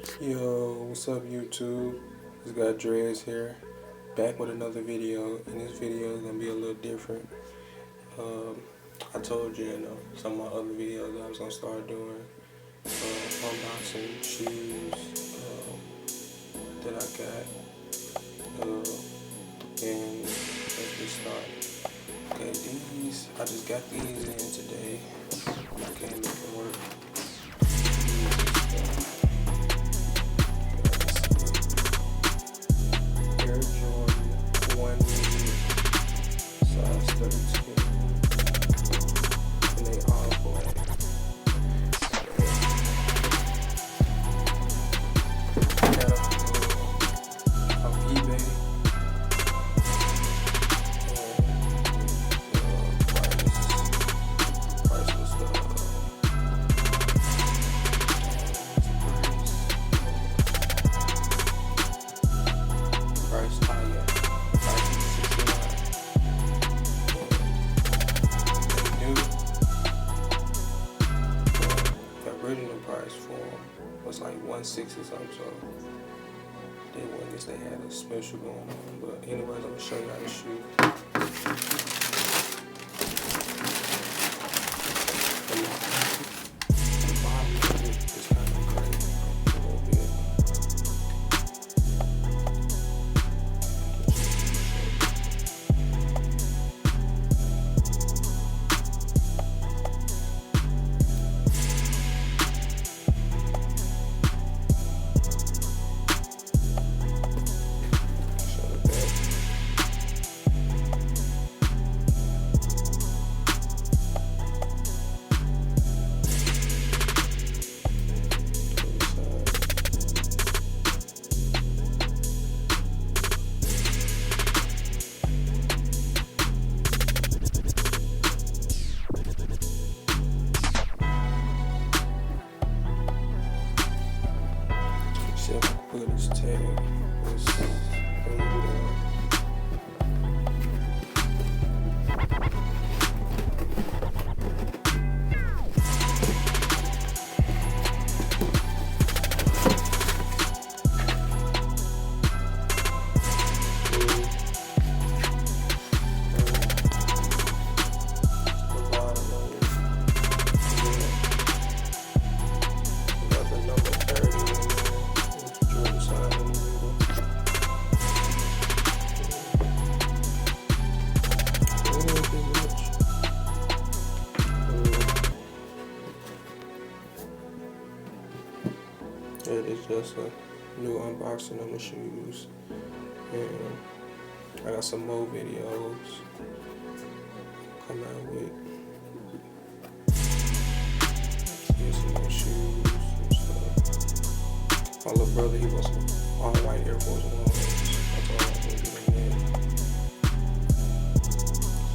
Yo, what's up YouTube? This guy Dreads here, back with another video, and this video is gonna be a little different. I told you, some of my other videos that I was gonna start doing unboxing shoes that I got, and let's get started. Okay, these I just got these in today. I can't make it work. Air Jordan 1 size 32, and they all black. I got them off eBay, and price was price higher. Price was $69. They knew the original price for them was like $160 something, so I guess they had a special going on. But anyways, I'm gonna show you how to shoot. The bottom of it is kind of crazy a little bit. See if I can put this tag. It is just a new unboxing of the shoes, and I got some more videos come out with. Here's some more shoes and stuff. My little brother, he wants some all white Air Force Ones. That's all I'm gonna get in there.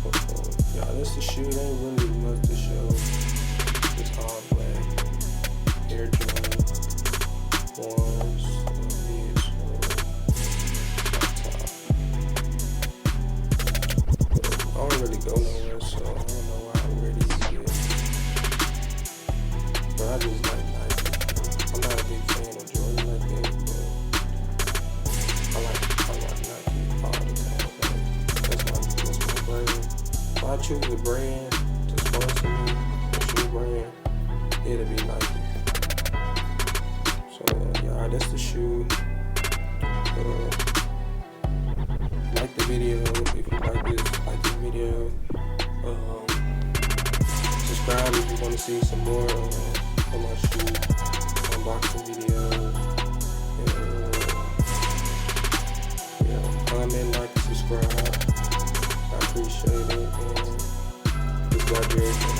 So, yeah, this the shoe. There ain't really much to show. It's all black. Air Jordan ones, mids, top. I don't really go nowhere, so I don't know why I wear these yet. But I just like Nike. I'm not a big fan of Jordan like that, but I like Nike all the time. That's my brand. If I choose a brand to sponsor me, a shoe brand, it'll be Nike. So yeah, that's the shoe. Like the video if you like this video. Subscribe if you want to see some more of my shoe unboxing videos. Yeah, comment, like, subscribe. I appreciate it. And this guy Jared.